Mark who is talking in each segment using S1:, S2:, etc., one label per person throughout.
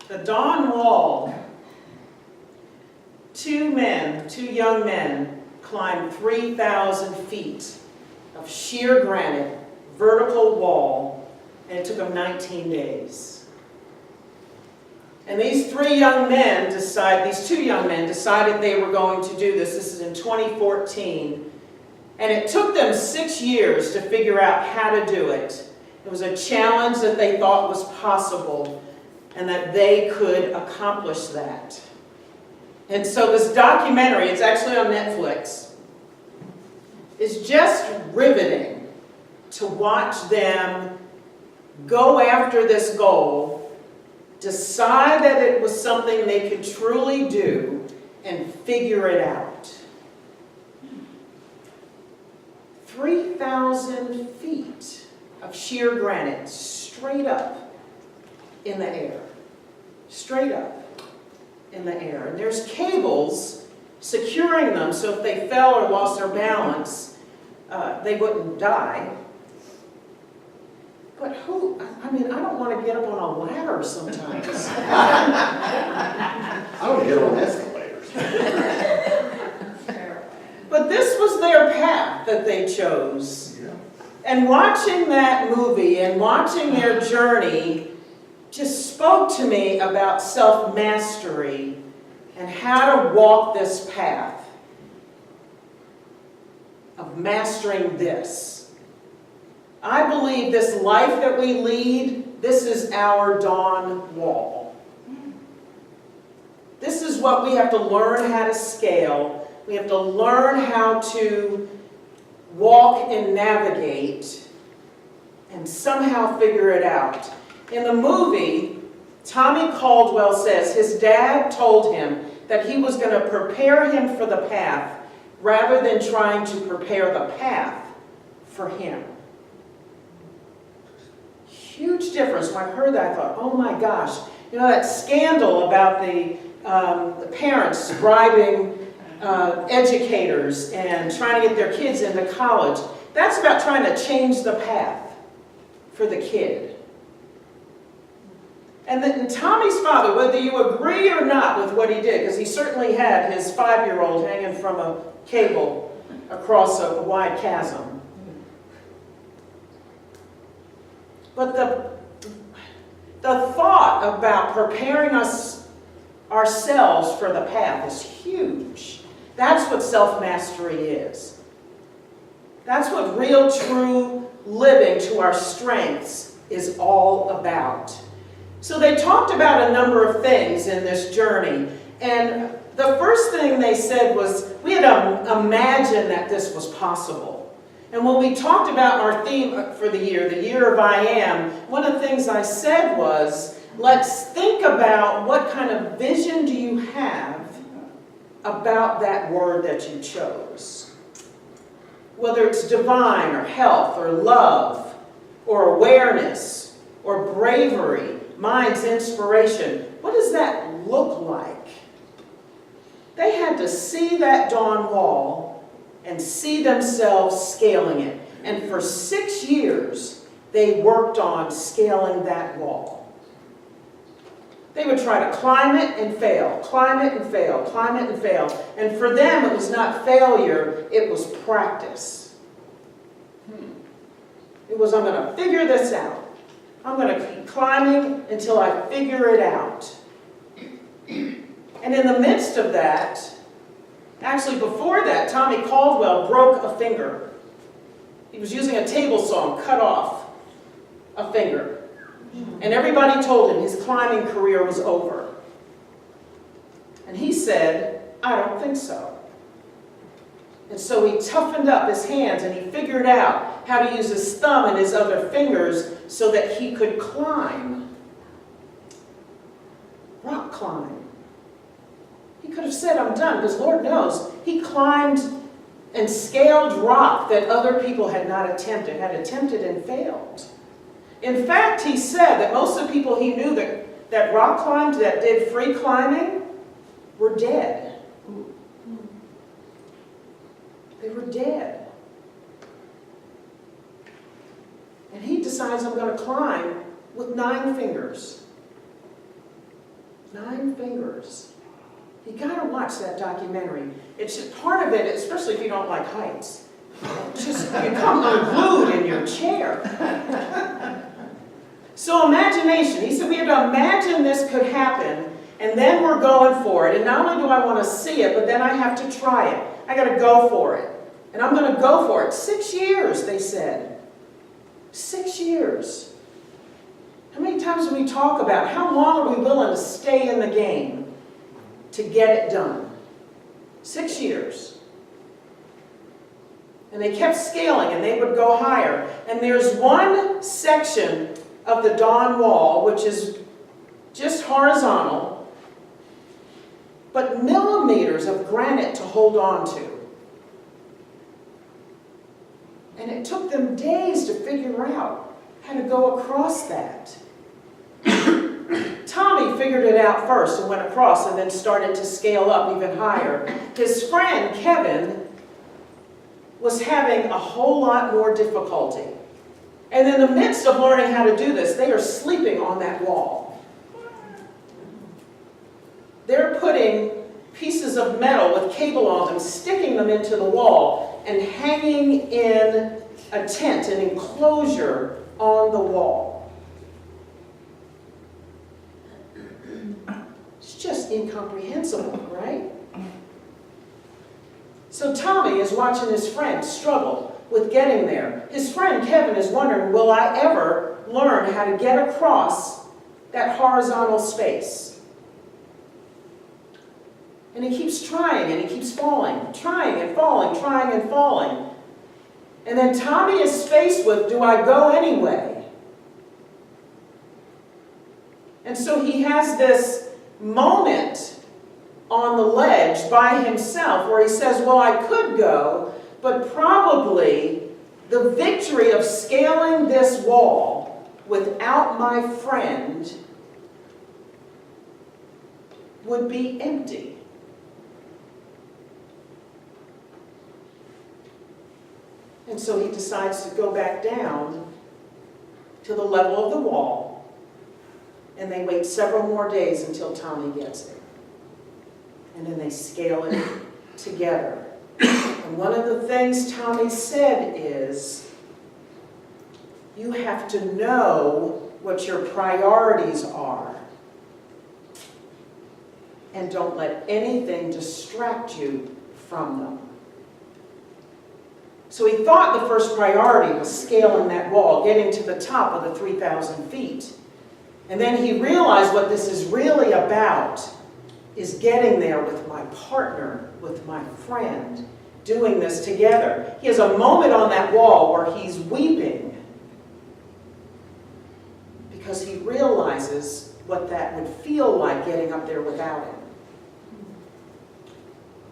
S1: The Dawn Wall. Two young men, climbed 3,000 feet of sheer granite, vertical wall, and it took them 19 days. And these two young men decided they were going to do this. This is in 2014. And it took them 6 years to figure out how to do it. It was a challenge that they thought was possible and that they could accomplish that. And so this documentary, it's actually on Netflix, is just riveting to watch them go after this goal, decide that it was something they could truly do, and figure it out. 3,000 feet of sheer granite, straight up in the air. Straight up in the air. And there's cables securing them so if they fell or lost their balance, they wouldn't die. But I don't want to get up on a ladder sometimes.
S2: I don't get on escalators.
S1: But this was their path that they chose.
S2: Yeah.
S1: And watching that movie and watching their journey just spoke to me about self-mastery and how to walk this path of mastering this. I believe this life that we lead, this is our dawn wall. This is what we have to learn how to scale. We have to learn how to walk and navigate and somehow figure it out. In the movie, Tommy Caldwell says his dad told him that he was going to prepare him for the path rather than trying to prepare the path for him. Huge difference. When I heard that, I thought, oh my gosh, you know that scandal about the parents bribing educators and trying to get their kids into college. That's about trying to change the path for the kid. And Tommy's father, whether you agree or not with what he did, because he certainly had his 5-year-old hanging from a cable across a wide chasm. But the thought about preparing ourselves for the path is huge. That's what self-mastery is. That's what real, true living to our strengths is all about. So they talked about a number of things in this journey. And the first thing they said was, we had to imagine that this was possible. And when we talked about our theme for the year of I Am, one of the things I said was, let's think about what kind of vision do you have about that word that you chose. Whether it's divine or health or love or awareness or bravery, mind's inspiration. What does that look like? They had to see that dawn wall and see themselves scaling it. And for 6 years, they worked on scaling that wall. They would try to climb it and fail, climb it and fail, climb it and fail. And for them, it was not failure, it was practice. It was, I'm going to figure this out. I'm going to keep climbing until I figure it out. And in the midst of that, actually before that, Tommy Caldwell broke a finger. He was using a table saw and cut off a finger. And everybody told him his climbing career was over. And he said, I don't think so. And so he toughened up his hands and he figured out how to use his thumb and his other fingers so that he could climb. Rock climb. He could have said, I'm done, because Lord knows, he climbed and scaled rock that other people had not attempted, had attempted and failed. In fact, he said that most of the people he knew that rock climbed, that did free climbing, were dead. They were dead. And he decides, I'm going to climb with 9 fingers. 9 fingers. You gotta watch that documentary. It's just part of it, especially if you don't like heights. Just, you come unglued in your chair. So imagination, he said we have to imagine this could happen, and then we're going for it. And not only do I want to see it, but then I have to try it. I got to go for it. And I'm going to go for it. 6 years, they said. 6 years. How many times do we talk about how long are we willing to stay in the game to get it done? 6 years. And they kept scaling, and they would go higher. And there's one section of the Dawn Wall, which is just horizontal, but millimeters of granite to hold on to. And it took them days to figure out how to go across that. Tommy figured it out first and went across and then started to scale up even higher. His friend, Kevin, was having a whole lot more difficulty. And in the midst of learning how to do this, they are sleeping on that wall. They're putting pieces of metal with cable on them, sticking them into the wall, and hanging in a tent, an enclosure on the wall. It's just incomprehensible, right? So Tommy is watching his friend struggle with getting there. His friend Kevin is wondering, will I ever learn how to get across that horizontal space? And he keeps trying and he keeps falling, trying and falling, trying and falling. And then Tommy is faced with, do I go anyway? And so he has this moment on the ledge by himself where he says, well, I could go, but probably the victory of scaling this wall without my friend would be empty. And so he decides to go back down to the level of the wall, and they wait several more days until Tommy gets there. And then they scale it together. And one of the things Tommy said is, you have to know what your priorities are. And don't let anything distract you from them. So he thought the first priority was scaling that wall, getting to the top of the 3,000 feet. And then he realized what this is really about is getting there with my partner, with my friend, doing this together. He has a moment on that wall where he's weeping because he realizes what that would feel like getting up there without him.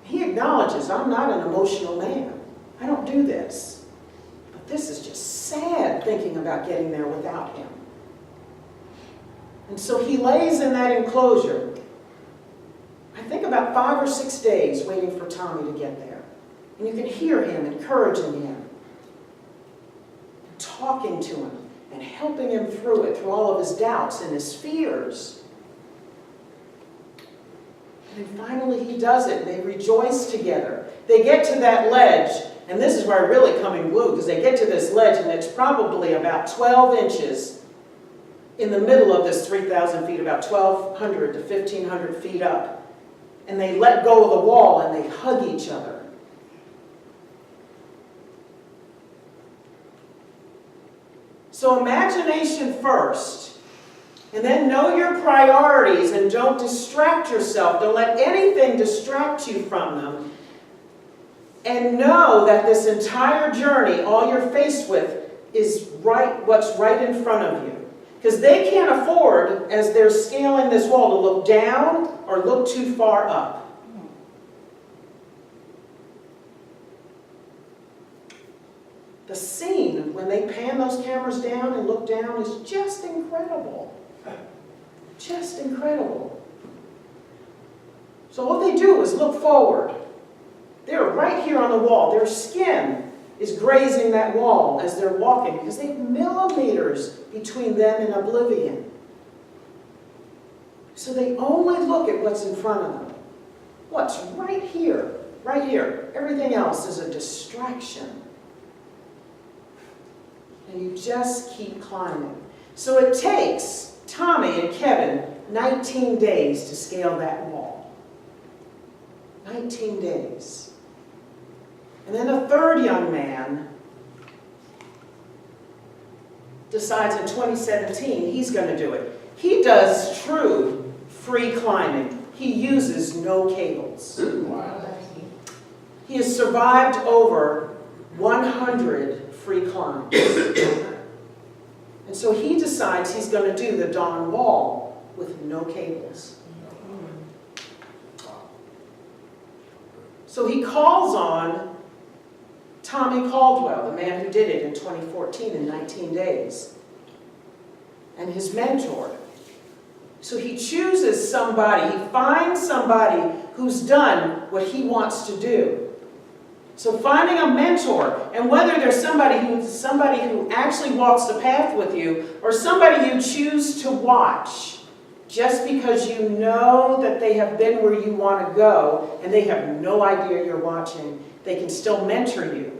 S1: He acknowledges, I'm not an emotional man. I don't do this. But this is just sad thinking about getting there without him. And so he lays in that enclosure, I think about 5 or 6 days waiting for Tommy to get there. And you can hear him encouraging him, talking to him, and helping him through it, through all of his doubts and his fears. And then finally he does it, and they rejoice together. They get to that ledge, and this is where I really come in blue, because they get to this ledge, and it's probably about 12 inches in the middle of this 3,000 feet, about 1,200 to 1,500 feet up. And they let go of the wall, and they hug each other. So imagination first, and then know your priorities and don't distract yourself. Don't let anything distract you from them. And know that this entire journey, all you're faced with, is what's right in front of you. Because they can't afford, as they're scaling this wall, to look down or look too far up. The scene, when they pan those cameras down and look down, is just incredible. Just incredible. So what they do is look forward. They're right here on the wall. Their skin is grazing that wall as they're walking because they have millimeters between them and oblivion. So they only look at what's in front of them. What's right here, right here. Everything else is a distraction. And you just keep climbing. So it takes Tommy and Kevin 19 days to scale that wall. 19 days. And then a third young man decides in 2017 he's going to do it. He does true free climbing. He uses no cables.
S2: Wow.
S1: He has survived over 100 free climbs. And so he decides he's going to do the Dawn Wall with no cables. So he calls on Tommy Caldwell, the man who did it in 2014 in 19 days, and his mentor. So he chooses somebody, he finds somebody who's done what he wants to do. So finding a mentor, and whether there's somebody who actually walks the path with you, or somebody you choose to watch, just because you know that they have been where you want to go, and they have no idea you're watching, they can still mentor you.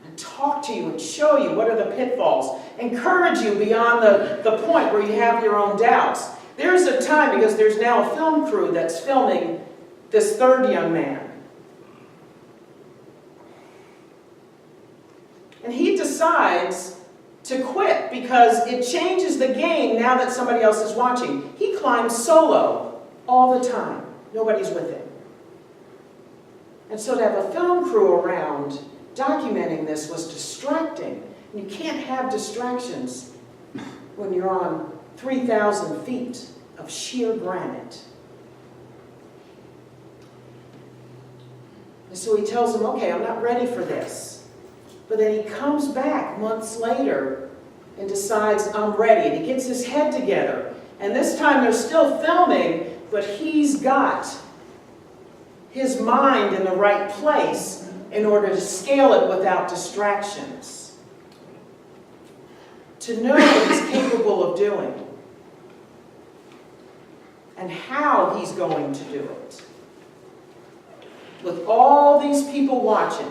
S1: And talk to you and show you what are the pitfalls. Encourage you beyond the point where you have your own doubts. There's a time, because there's now a film crew that's filming this third young man. And he decides to quit because it changes the game now that somebody else is watching. He climbs solo all the time. Nobody's with him. And so to have a film crew around documenting this was distracting. And you can't have distractions when you're on 3,000 feet of sheer granite. And so he tells them, okay, I'm not ready for this. But then he comes back months later and decides, I'm ready. And he gets his head together. And this time they're still filming, but he's got his mind in the right place in order to scale it without distractions. To know what he's capable of doing. And how he's going to do it. With all these people watching.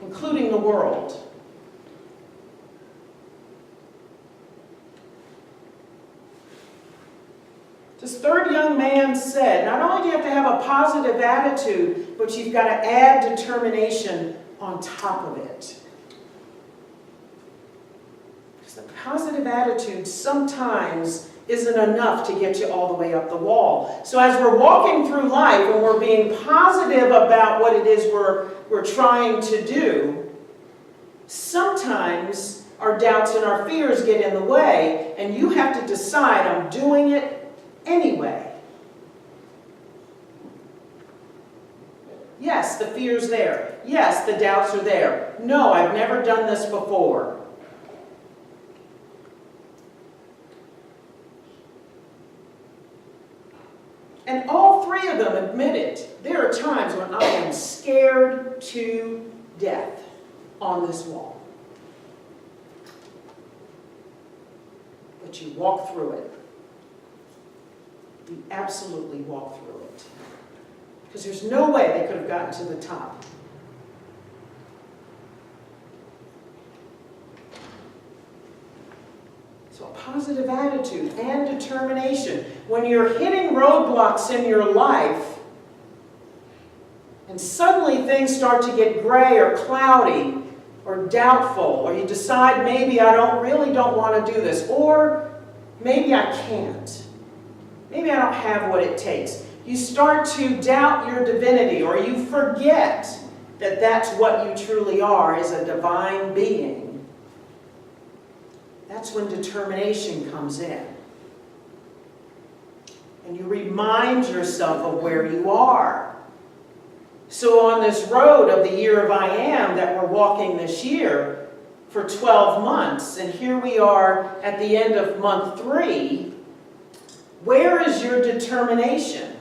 S1: Including the world. This third young man said, not only do you have to have a positive attitude, but you've got to add determination on top of it. Because the positive attitude sometimes isn't enough to get you all the way up the wall. So as we're walking through life and we're being positive about what it is we're trying to do, sometimes our doubts and our fears get in the way, and you have to decide, I'm doing it anyway. Yes, the fear's there. Yes, the doubts are there. No, I've never done this before. And all three of them admit it. There are times when I am scared to death on this wall. But you walk through it. You absolutely walk through it. Because there's no way they could have gotten to the top. So a positive attitude and determination. When you're hitting roadblocks in your life, and suddenly things start to get gray or cloudy or doubtful, or you decide maybe I really don't want to do this, or maybe I can't. Maybe I don't have what it takes. You start to doubt your divinity, or you forget that that's what you truly are, as a divine being. That's when determination comes in. And you remind yourself of where you are. So on this road of the year of I Am that we're walking this year for 12 months, and here we are at the end of month 3, where is your determination?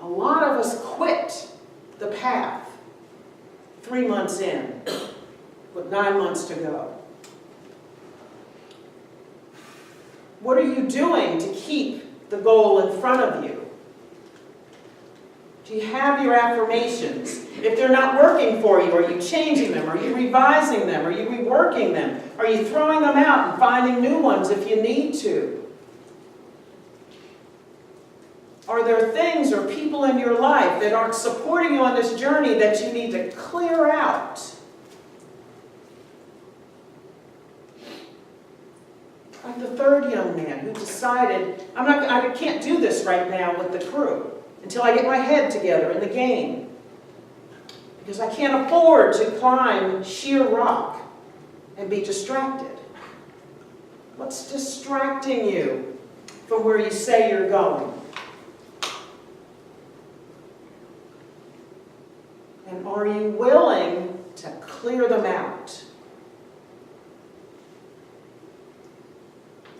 S1: A lot of us quit the path 3 months in. But 9 months to go. What are you doing to keep the goal in front of you? Do you have your affirmations? If they're not working for you, are you changing them? Are you revising them? Are you reworking them? Are you throwing them out and finding new ones if you need to? Are there things or people in your life that aren't supporting you on this journey that you need to clear out? Like the third young man who decided, I can't do this right now with the crew until I get my head together in the game. Because I can't afford to climb sheer rock and be distracted. What's distracting you from where you say you're going? And are you willing to clear them out?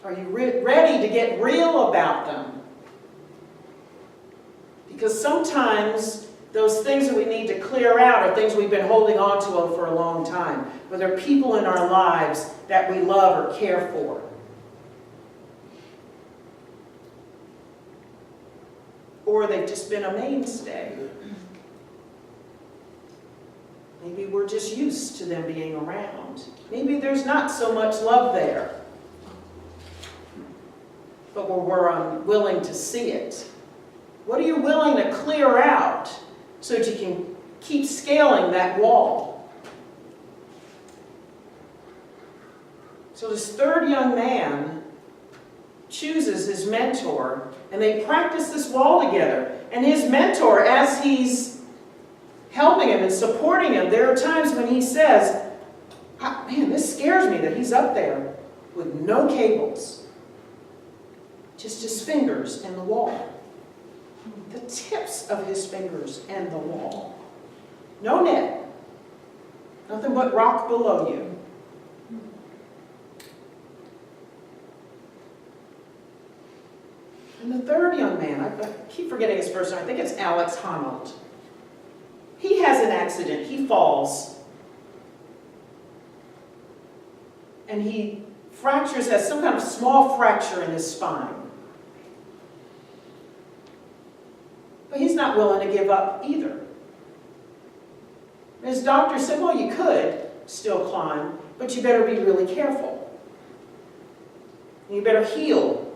S1: Are you ready to get real about them? Because sometimes those things that we need to clear out are things we've been holding on to for a long time. But there are people in our lives that we love or care for. Or they've just been a mainstay. Maybe we're just used to them being around. Maybe there's not so much love there. But we're unwilling to see it. What are you willing to clear out so that you can keep scaling that wall? So this third young man chooses his mentor, and they practice this wall together. And his mentor, as he's helping him and supporting him, there are times when he says, man, this scares me that he's up there with no cables. Just his fingers and the wall. The tips of his fingers and the wall. No net. Nothing but rock below you. And the third young man, I keep forgetting his first name, I think it's Alex Honnold. He has an accident. He falls. And he has some kind of small fracture in his spine. But he's not willing to give up either. His doctor said, well, you could still climb, but you better be really careful. And you better heal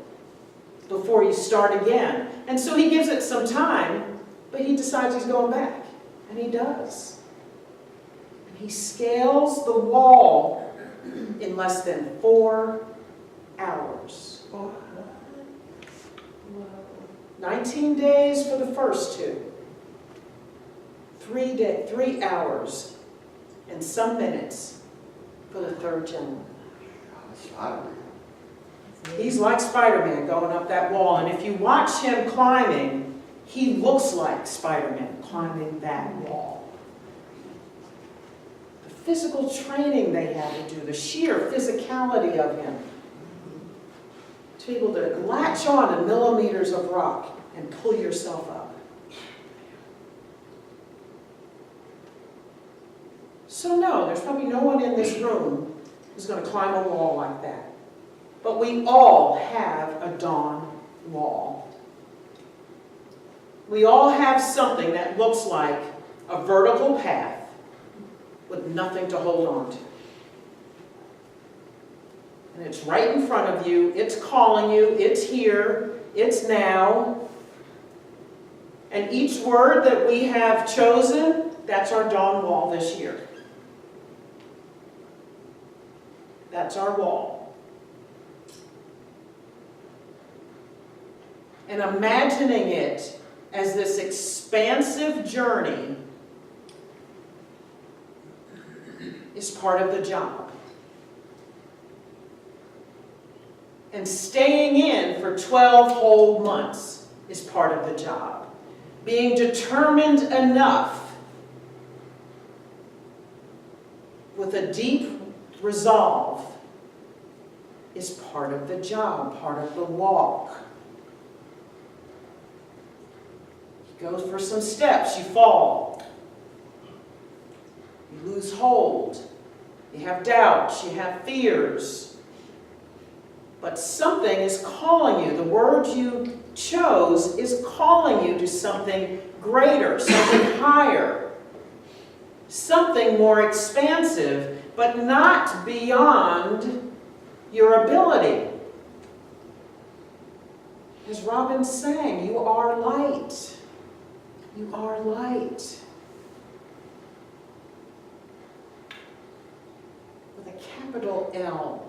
S1: before you start again. And so he gives it some time, but he decides he's going back. And he does. And he scales the wall in less than 4 hours. 19 days for the first two. 3 hours and some minutes for the third gentleman. He's like Spider-Man going up that wall. And if you watch him climbing, he looks like Spider-Man climbing that wall. The physical training they had to do, the sheer physicality of him, to be able to latch on to millimeters of rock and pull yourself up. So no, there's probably no one in this room who's going to climb a wall like that. But we all have a dawn wall. We all have something that looks like a vertical path with nothing to hold on to. And it's right in front of you, it's calling you, it's here, it's now. And each word that we have chosen, that's our dawn wall this year. That's our wall. And imagining it as this expansive journey is part of the job. And staying in for 12 whole months is part of the job. Being determined enough with a deep resolve is part of the job, part of the walk. You go for some steps, you fall. You lose hold. You have doubts, you have fears. But something is calling you. The word you chose is calling you to something greater, something higher, something more expansive, but not beyond your ability. As Robin sang, you are light. You are light. With a capital L.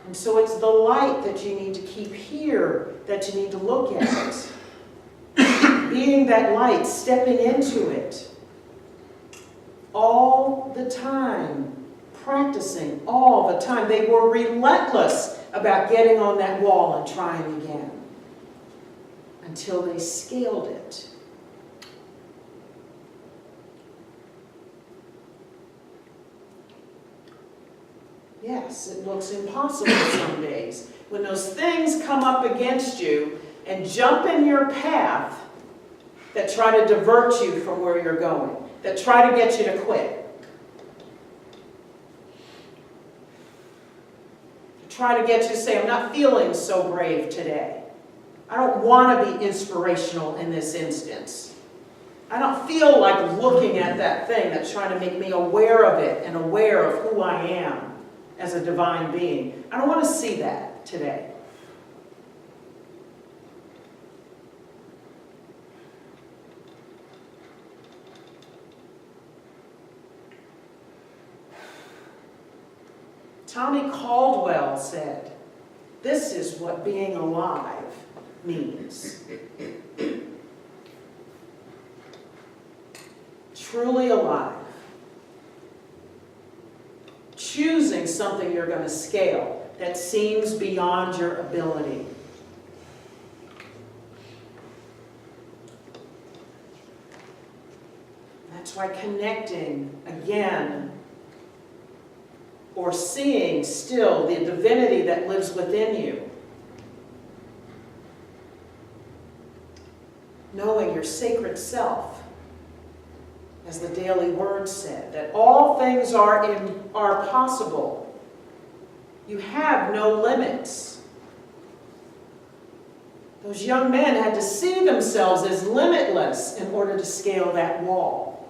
S1: And so it's the light that you need to keep here, that you need to look at. Being that light, stepping into it. All the time. Practicing all the time. They were relentless about getting on that wall and trying again. Until they scaled it. Yes, it looks impossible some days. When those things come up against you and jump in your path that try to divert you from where you're going, that try to get you to quit, that try to get you to say, I'm not feeling so brave today. I don't want to be inspirational in this instance. I don't feel like looking at that thing that's trying to make me aware of it and aware of who I am as a divine being. I don't want to see that today. Tommy Caldwell said, this is what being alive means. Truly alive. Choosing something you're going to scale that seems beyond your ability. That's why connecting again, or seeing still the divinity that lives within you, knowing your sacred self, as the Daily Word said, that all things are possible. You have no limits. Those young men had to see themselves as limitless in order to scale that wall.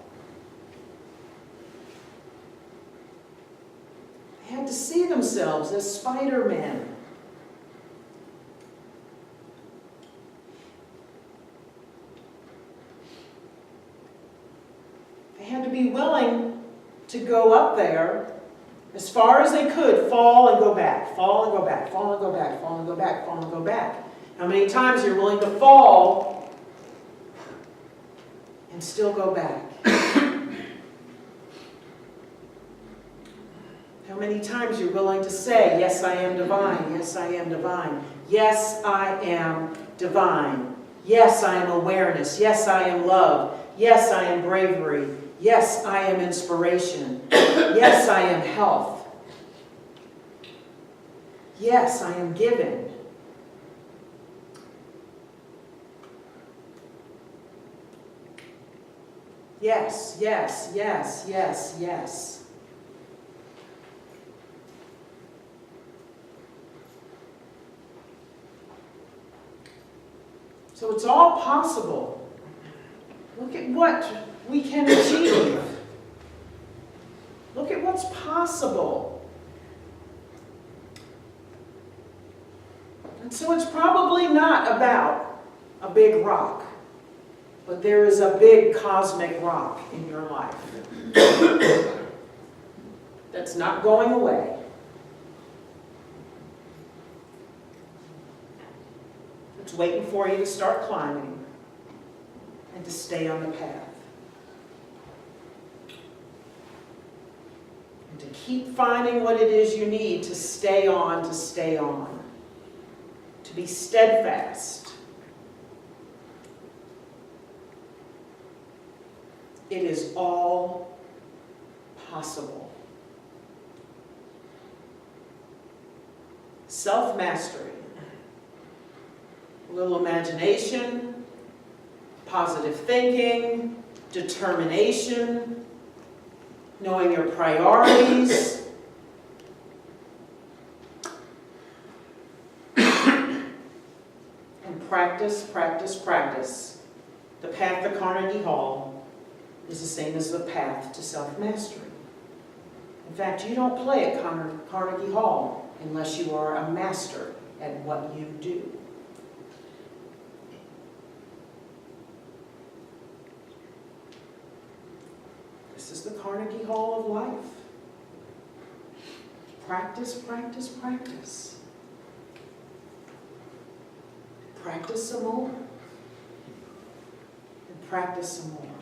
S1: They had to see themselves as Spider-Man. They had to be willing to go up there as far as they could, fall and go back, fall and go back, fall and go back, fall and go back, fall and go back. How many times you're willing to fall and still go back? How many times you're willing to say, yes, I am divine, yes, I am divine, yes, I am divine, yes, I am awareness, yes, I am love, yes, I am bravery, yes, I am inspiration, yes, I am health, yes, I am giving. Yes, yes, yes, yes, yes. So it's all possible. Look at what we can achieve. Look at what's possible. And so it's probably not about a big rock, but there is a big cosmic rock in your life that's not going away. It's waiting for you to start climbing and to stay on the path. And to keep finding what it is you need to stay on, to be steadfast. It is all possible. Self-mastery. A little imagination, positive thinking, determination, knowing your priorities, and practice, practice, practice. The path to Carnegie Hall is the same as the path to self-mastery. In fact, you don't play at Carnegie Hall unless you are a master at what you do. This is the Carnegie Hall of life. Practice, practice, practice. Practice some more. And practice some more.